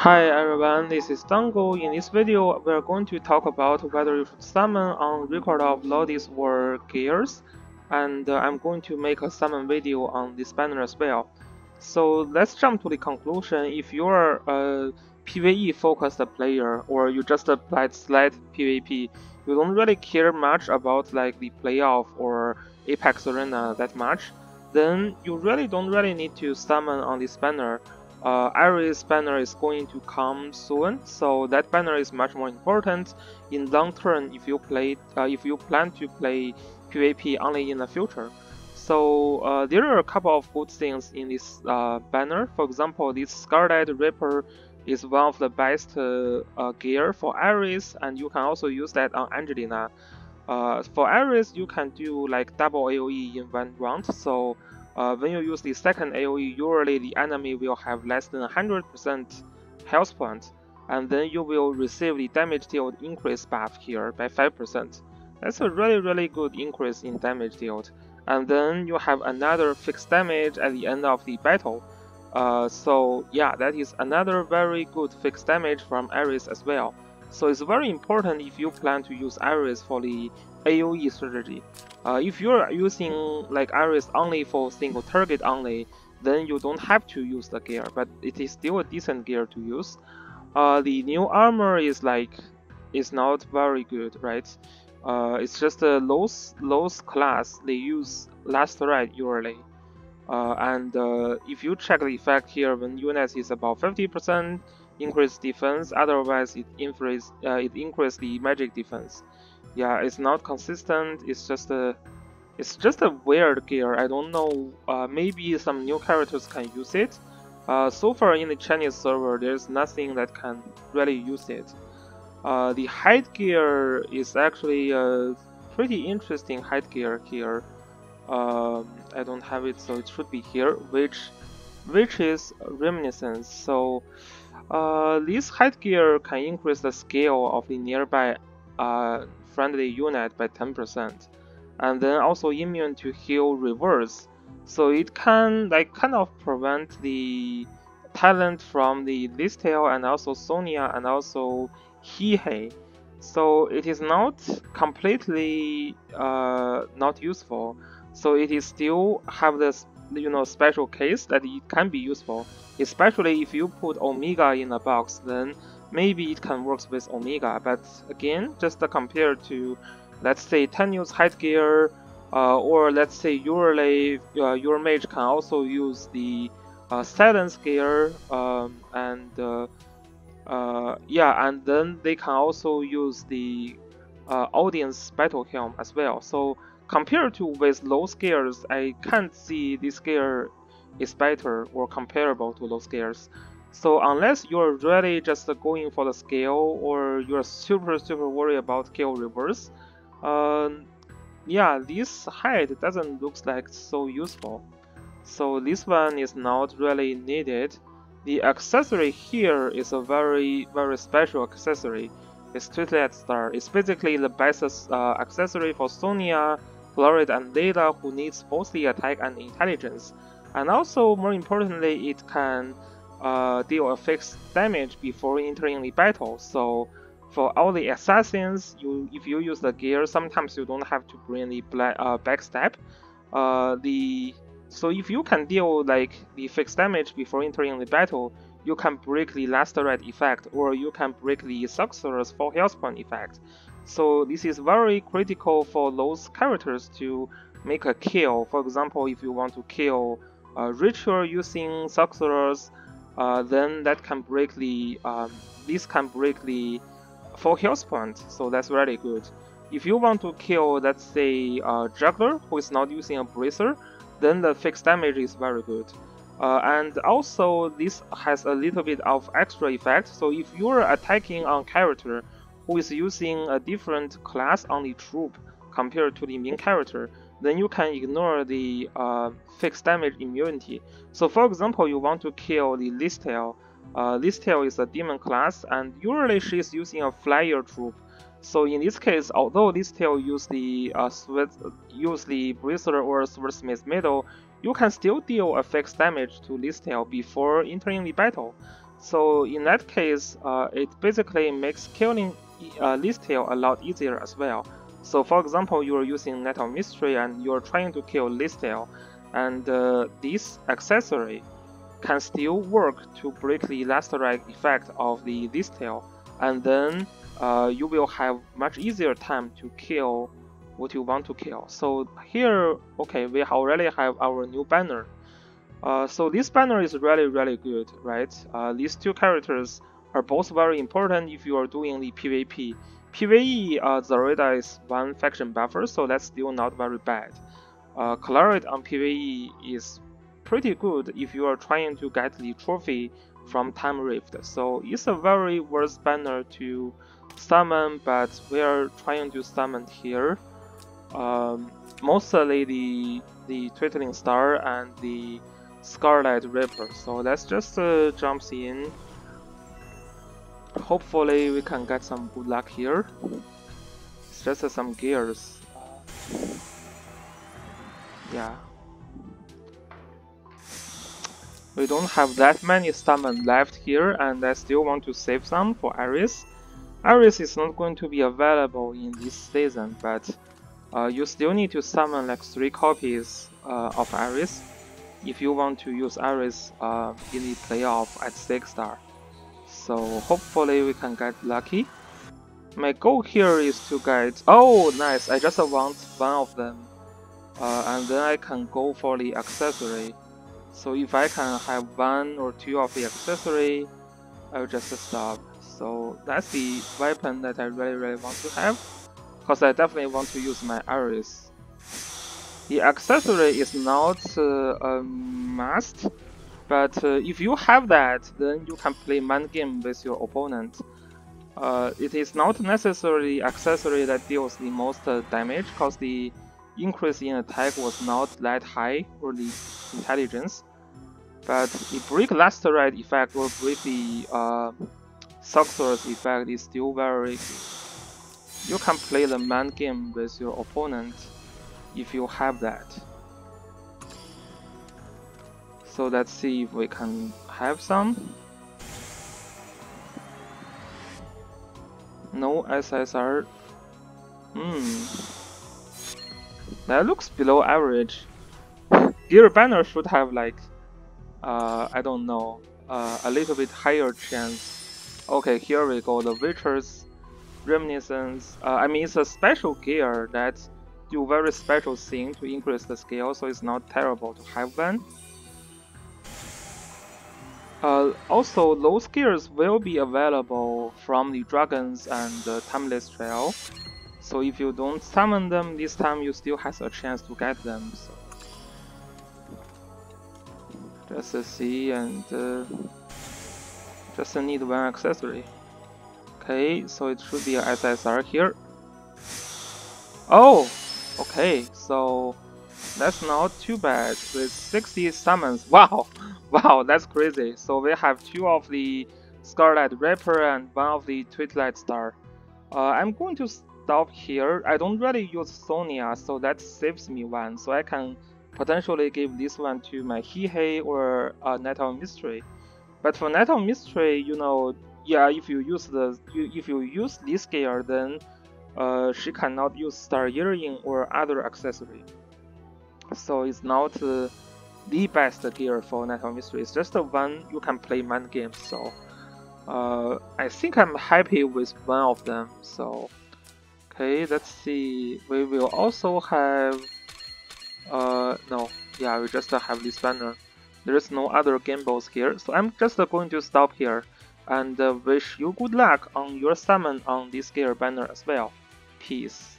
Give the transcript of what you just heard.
Hi everyone, this is Dango. In this video, we are going to talk about whether you should summon on Record of Lodoss or Gears, and I'm going to make a summon video on this banner as well. So let's jump to the conclusion. If you're a PvE focused player or you just applied slight PvP, you don't really care much about like the playoff or Apex Arena that much, then you really don't need to summon on this banner. Iris banner is going to come soon, so that banner is much more important in long term if you plan to play PvP only in the future. So there are a couple of good things in this banner. For example, this Scarlet Reaper is one of the best gear for Iris, and you can also use that on Angelina. For Iris, you can do like double AoE in one round, so when you use the second AoE, usually the enemy will have less than 100% health points, and then you will receive the damage dealt increase buff here by 5%. That's a really good increase in damage dealt. And then you have another fixed damage at the end of the battle. So yeah, that is another very good fixed damage from Iris as well. So it's very important if you plan to use Iris for the AoE strategy. If you're using like Iris only for single target only, then you don't have to use the gear, but it is still a decent gear to use. The new armor is not very good, right? It's just a low class. They use last right usually. And if you check the effect here, when units is about 50% increase defense, otherwise it increase the magic defense. Yeah, it's not consistent. It's just a weird gear. I don't know. Maybe some new characters can use it. So far in the Chinese server, there's nothing that can really use it. The height gear is actually a pretty interesting height gear here. I don't have it, so it should be here, which is reminiscence. So this height gear can increase the scale of the nearby friendly unit by 10%, and then also immune to heal reverse. So it can like kind of prevent the talent from the Listel and also Sonya and also Hihei. So it is not completely not useful. So it is still have this special case that it can be useful, especially if you put Omega in a box, then maybe it can work with Omega. But again, just compared to, let's say, Tenuous height gear, or let's say your mage can also use the silence gear, and then they can also use the audience battle helm as well. So compared to with those gears, I can't see this gear is better or comparable to those gears. So unless you're really just going for the scale or you're super worried about kill reverse, yeah, this height doesn't look like so useful. So this one is not really needed. The accessory here is a very special accessory. It's Twitlet Star. It's basically the best accessory for Sonya, Florid, and Leda, who needs both the attack and intelligence. And also, more importantly, it can deal a fixed damage before entering the battle. So for all the assassins, if you use the gear, sometimes you don't have to bring the backstab. So if you can deal like the fixed damage before entering the battle, you can break the last right effect, or you can break the Sorcerer's 4 health point effect. So this is very critical for those characters to make a kill. For example, if you want to kill a ritual using Sorcerers, then that can break the this can break the 4 health points. So that's really good. If you want to kill, let's say, a juggler who is not using a bracer, then the fixed damage is very good. And also this has a little bit of extra effect. So if you're attacking on character who is using a different class on the troop compared to the main character, then you can ignore the fixed damage immunity. So for example, you want to kill the Listel. Listel is a demon class, and usually she is using a flyer troop. So in this case, although Listel use the Bracer or Swordsmith Middle, you can still deal a fixed damage to Listel before entering the battle. So in that case, it basically makes killing Listail a lot easier as well. So for example, you are using Net of Mystery and you are trying to kill Listail, and this accessory can still work to break the Elastorite effect of the Listail, and then you will have much easier time to kill what you want to kill. So here, okay, we already have our new banner. So this banner is really good, right? These two characters are both very important if you are doing the PvP. PvE, Zareda is one faction buffer, so that's still not very bad. Claret on PvE is pretty good if you are trying to get the trophy from Time Rift. So it's a very worth banner to summon, but we are trying to summon here. Mostly the Twinkling Star and the Scarlet Reaper. So let's just jump in. Hopefully we can get some good luck here. It's just some gears. Yeah. We don't have that many summon left here, and I still want to save some for Ares. Ares is not going to be available in this season, but you still need to summon like 3 copies of Ares if you want to use Ares in the playoff at 6 star. So hopefully we can get lucky. My goal here is to get... Oh, nice! I just want one of them. And then I can go for the accessory. So if I can have 1 or 2 of the accessory, I'll just stop. So that's the weapon that I really want to have, because I definitely want to use my Ares. The accessory is not a must, but if you have that, then you can play mind game with your opponent. It is not necessarily accessory that deals the most damage, because the increase in attack was not that high for the intelligence. But the break Elastorite effect or break the Sorcerer's effect is still very good. You can play the mind game with your opponent if you have that. So let's see if we can have some. No SSR. That looks below average. Gear banner should have like, I don't know, a little bit higher chance. Okay, here we go. The Witcher's Reminiscence. I mean, it's a special gear that do very special thing to increase the scale, so it's not terrible to have one. Also, those gears will be available from the Dragons and the Timeless Trail. So if you don't summon them this time, you still have a chance to get them. So just see and just need one accessory. Okay, so it should be a SSR here. Oh, okay, so that's not too bad with 60 summons. Wow, wow, that's crazy. So we have 2 of the Scarlet Reaper and 1 of the Twilight Star. I'm going to stop here. I don't really use Sonya, so that saves me 1. So I can potentially give this one to my Hihei or Net of Mystery. But for Net of Mystery, you know, yeah, if you use this gear, then she cannot use Star Earring or other accessory. So it's not the best gear for Net of Mystery. It's just the one you can play mind games. So I think I'm happy with one of them. So okay, let's see. We will also have no, yeah, we just have this banner. There is no other game balls here, so I'm just going to stop here and wish you good luck on your summon on this gear banner as well. Peace.